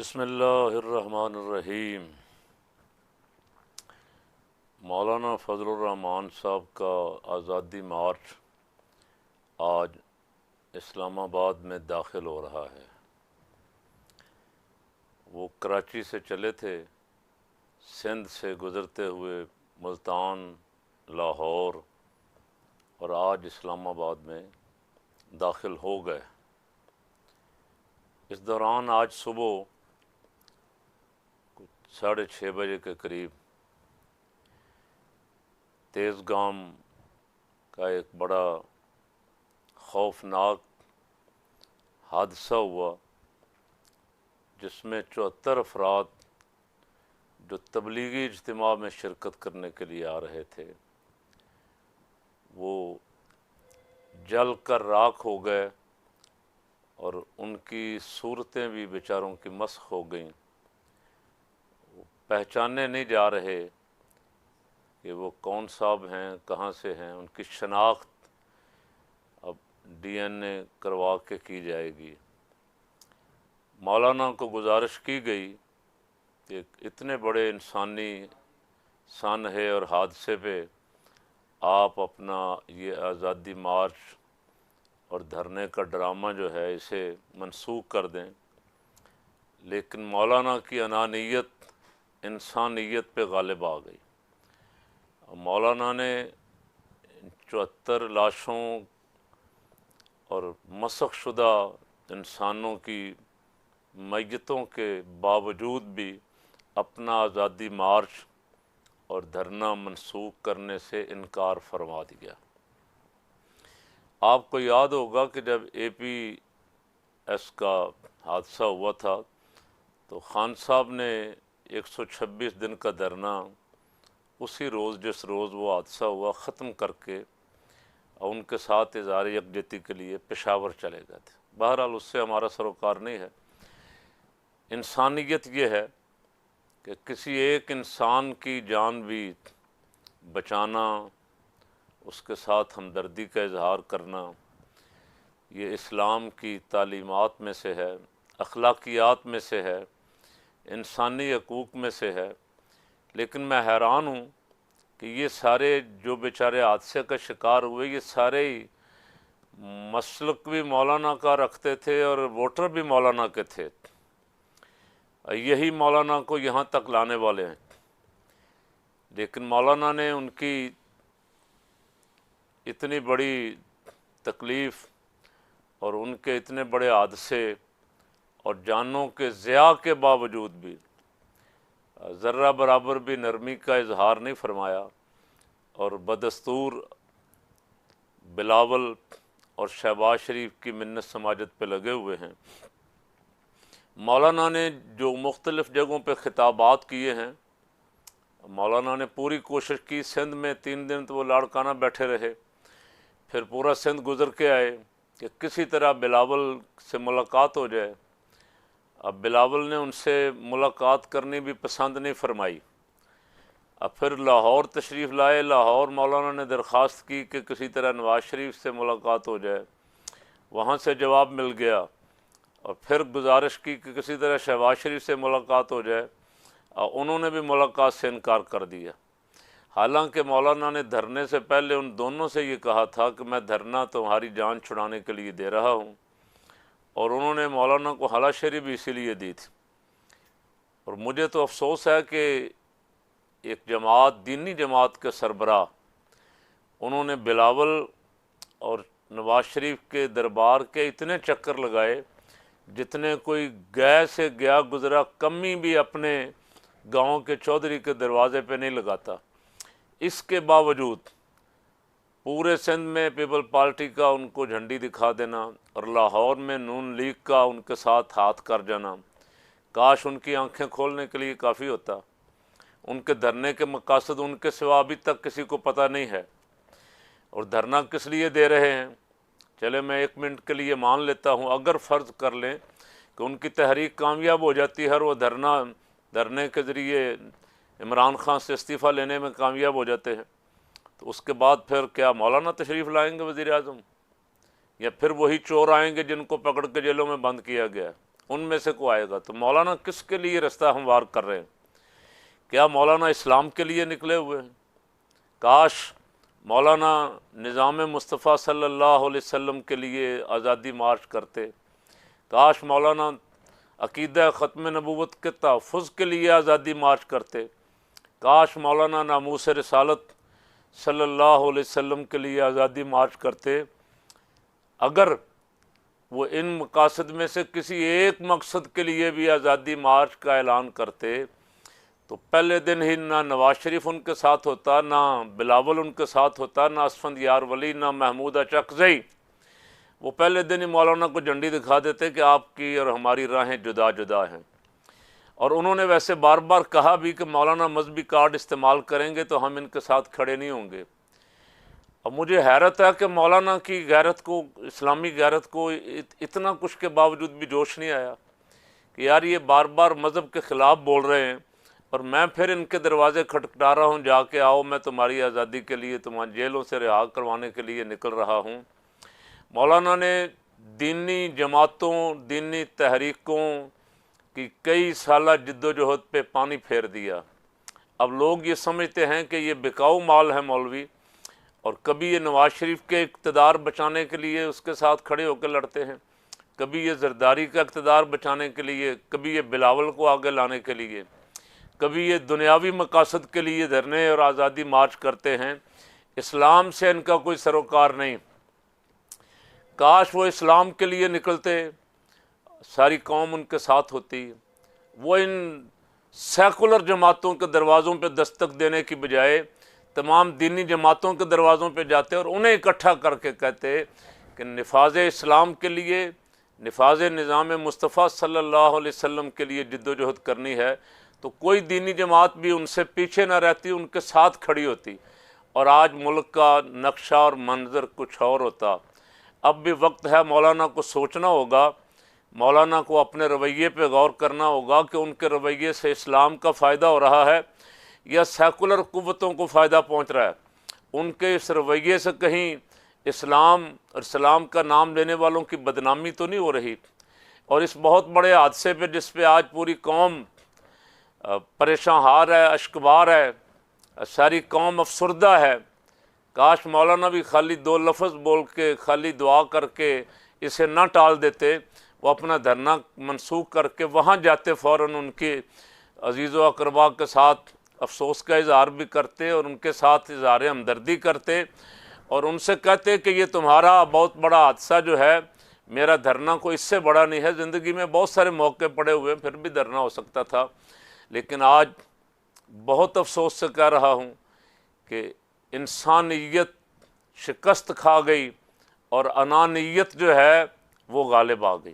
بسم اللہ الرحمن الرحیم۔ مولانا فضل الرحمان صاحب کا آزادی مارچ آج اسلام آباد میں داخل ہو رہا ہے۔ وہ کراچی سے چلے تھے، سندھ سے گزرتے ہوئے ملتان، لاہور اور آج اسلام آباد میں داخل ہو گئے۔ اس دوران آج صبح 6:30 بجے کے قریب تیز گام کا ایک بڑا خوفناک حادثہ ہوا، جس میں 74 افراد جو تبلیغی اجتماع میں شرکت کرنے کے لیے آ رہے تھے وہ جل کر راکھ ہو گئے، اور ان کی صورتیں بھی بیچاروں کی مسخ ہو گئیں۔ پہچانے نہیں جا رہے کہ وہ کون صاحب ہیں، کہاں سے ہیں۔ ان کی شناخت اب ڈی این اے کروا کے کی جائے گی۔ مولانا کو گزارش کی گئی کہ اتنے بڑے انسانی سانحے اور حادثے پہ آپ اپنا یہ آزادی مارچ اور دھرنے کا ڈرامہ جو ہے اسے منسوخ کر دیں، لیکن مولانا کی انانیت انسانیت پہ غالب آ گئی۔ مولانا نے 74 لاشوں اور مسخ شدہ انسانوں کی میتوں کے باوجود بھی اپنا آزادی مارچ اور دھرنا منسوخ کرنے سے انکار فرما دیا۔ آپ کو یاد ہوگا کہ جب اے پی ایس کا حادثہ ہوا تھا تو خان صاحب نے 126 دن کا دھرنا اسی روز جس روز وہ حادثہ ہوا ختم کر کے ان کے ساتھ اظہار یکجہتی کے لیے پشاور چلے گئے تھے۔ بہرحال اس سے ہمارا سروکار نہیں ہے۔ انسانیت یہ ہے کہ کسی ایک انسان کی جان بھی بچانا، اس کے ساتھ ہمدردی کا اظہار کرنا، یہ اسلام کی تعلیمات میں سے ہے، اخلاقیات میں سے ہے، انسانی حقوق میں سے ہے۔ لیکن میں حیران ہوں کہ یہ سارے جو بیچارے حادثے کا شکار ہوئے، یہ سارے ہی مسلک بھی مولانا کا رکھتے تھے اور ووٹر بھی مولانا کے تھے۔ یہی مولانا کو یہاں تک لانے والے ہیں، لیکن مولانا نے ان کی اتنی بڑی تکلیف اور ان کے اتنے بڑے حادثے اور جانوں کے ضیاع کے باوجود بھی ذرہ برابر بھی نرمی کا اظہار نہیں فرمایا، اور بدستور بلاول اور شہباز شریف کی منت سماجت پہ لگے ہوئے ہیں۔ مولانا نے جو مختلف جگہوں پہ خطابات کیے ہیں، مولانا نے پوری کوشش کی۔ سندھ میں 3 دن تو وہ لاڑکانہ بیٹھے رہے، پھر پورا سندھ گزر کے آئے کہ کسی طرح بلاول سے ملاقات ہو جائے۔ اب بلاول نے ان سے ملاقات کرنی بھی پسند نہیں فرمائی۔ اب پھر لاہور تشریف لائے۔ لاہور مولانا نے درخواست کی کہ کسی طرح نواز شریف سے ملاقات ہو جائے، وہاں سے جواب مل گیا، اور پھر گزارش کی کہ کسی طرح شہباز شریف سے ملاقات ہو جائے، اور انہوں نے بھی ملاقات سے انکار کر دیا۔ حالانکہ مولانا نے دھرنے سے پہلے ان دونوں سے یہ کہا تھا کہ میں دھرنا تمہاری جان چھڑانے کے لیے دے رہا ہوں، اور انہوں نے مولانا کو ہلاشیری بھی اسی لیے دی تھی۔ اور مجھے تو افسوس ہے کہ ایک جماعت، دینی جماعت کے سربراہ، انہوں نے بلاول اور نواز شریف کے دربار کے اتنے چکر لگائے جتنے کوئی گئے سے گیا گزرا کمی بھی اپنے گاؤں کے چودھری کے دروازے پہ نہیں لگاتا۔ اس کے باوجود پورے سندھ میں پیپل پارٹی کا ان کو جھنڈی دکھا دینا، اور لاہور میں نون لیگ کا ان کے ساتھ ہاتھ کر جانا، کاش ان کی آنکھیں کھولنے کے لیے کافی ہوتا۔ ان کے دھرنے کے مقاصد ان کے سوا ابھی تک کسی کو پتہ نہیں ہے، اور دھرنا کس لیے دے رہے ہیں۔ چلے میں 1 منٹ کے لیے مان لیتا ہوں، اگر فرض کر لیں کہ ان کی تحریک کامیاب ہو جاتی ہے اور وہ دھرنے کے ذریعے عمران خان سے استعفیٰ لینے میں کامیاب ہو جاتے ہیں، تو اس کے بعد پھر کیا مولانا تشریف لائیں گے وزیر اعظم، یا پھر وہی چور آئیں گے جن کو پکڑ کے جیلوں میں بند کیا گیا ہے؟ ان میں سے کوئی آئے گا۔ تو مولانا کس کے لیے رستہ ہموار کر رہے ہیں؟ کیا مولانا اسلام کے لیے نکلے ہوئے ہیں؟ کاش مولانا نظام مصطفیٰ صلی اللہ علیہ وسلم کے لیے آزادی مارچ کرتے، کاش مولانا عقیدہ ختم نبوت کے تحفظ کے لیے آزادی مارچ کرتے، کاش مولانا ناموس رسالت صلی اللہ علیہ وسلم کے لیے آزادی مارچ کرتے۔ اگر وہ ان مقاصد میں سے کسی ایک مقصد کے لیے بھی آزادی مارچ کا اعلان کرتے تو پہلے دن ہی نہ نواز شریف ان کے ساتھ ہوتا، نہ بلاول ان کے ساتھ ہوتا، نہ اسفند یار ولی، نہ محمود اچکزئی۔ وہ پہلے دن ہی مولانا کو جھنڈی دکھا دیتے کہ آپ کی اور ہماری راہیں جدا جدا ہیں۔ اور انہوں نے ویسے بار بار کہا بھی کہ مولانا مذہبی کارڈ استعمال کریں گے تو ہم ان کے ساتھ کھڑے نہیں ہوں گے۔ اب مجھے حیرت ہے کہ مولانا کی غیرت کو، اسلامی غیرت کو اتنا کچھ کے باوجود بھی جوش نہیں آیا کہ یار یہ بار بار مذہب کے خلاف بول رہے ہیں اور میں پھر ان کے دروازے کھٹکھٹا رہا ہوں، جا کے آؤ میں تمہاری آزادی کے لیے، تمہاری جیلوں سے رہا کروانے کے لیے نکل رہا ہوں۔ مولانا نے دینی جماعتوں، دینی تحریکوں کی کئی سالہ جد و جہد پہ پانی پھیر دیا۔ اب لوگ یہ سمجھتے ہیں کہ یہ بکاؤ مال ہے مولوی، اور کبھی یہ نواز شریف کے اقتدار بچانے کے لیے اس کے ساتھ کھڑے ہو کے لڑتے ہیں، کبھی یہ زرداری کا اقتدار بچانے کے لیے، کبھی یہ بلاول کو آگے لانے کے لیے، کبھی یہ دنیاوی مقاصد کے لیے دھرنے اور آزادی مارچ کرتے ہیں۔ اسلام سے ان کا کوئی سروکار نہیں۔ کاش وہ اسلام کے لیے نکلتے، ساری قوم ان کے ساتھ ہوتی۔ وہ ان سیکولر جماعتوں کے دروازوں پہ دستک دینے کی بجائے تمام دینی جماعتوں کے دروازوں پہ جاتے اور انہیں اکٹھا کر کے کہتے کہ نفاذ اسلام کے لیے، نفاذ نظام مصطفیٰ صلی اللہ علیہ وسلم کے لیے جد و جہد کرنی ہے تو کوئی دینی جماعت بھی ان سے پیچھے نہ رہتی، ان کے ساتھ کھڑی ہوتی، اور آج ملک کا نقشہ اور منظر کچھ اور ہوتا۔ اب بھی وقت ہے، مولانا کو سوچنا ہوگا، مولانا کو اپنے رویے پہ غور کرنا ہوگا کہ ان کے رویے سے اسلام کا فائدہ ہو رہا ہے یا سیکولر قوتوں کو فائدہ پہنچ رہا ہے۔ ان کے اس رویے سے کہیں اسلام اور اسلام کا نام لینے والوں کی بدنامی تو نہیں ہو رہی؟ اور اس بہت بڑے حادثے پہ، جس پہ آج پوری قوم پریشان حال ہے، اشکبار ہے، ساری قوم افسردہ ہے، کاش مولانا بھی خالی دو لفظ بول کے، خالی دعا کر کے اسے نہ ٹال دیتے، وہ اپنا دھرنا منسوخ کر کے وہاں جاتے، فوراً ان کے عزیز و اقربا کے ساتھ افسوس کا اظہار بھی کرتے اور ان کے ساتھ اظہار ہمدردی کرتے اور ان سے کہتے کہ یہ تمہارا بہت بڑا حادثہ جو ہے، میرا دھرنا کو اس سے بڑا نہیں ہے، زندگی میں بہت سارے موقع پڑے ہوئے پھر بھی دھرنا ہو سکتا تھا، لیکن آج بہت افسوس سے کہہ رہا ہوں کہ انسانیت شکست کھا گئی اور انانیت جو ہے وہ غالب آ گئی۔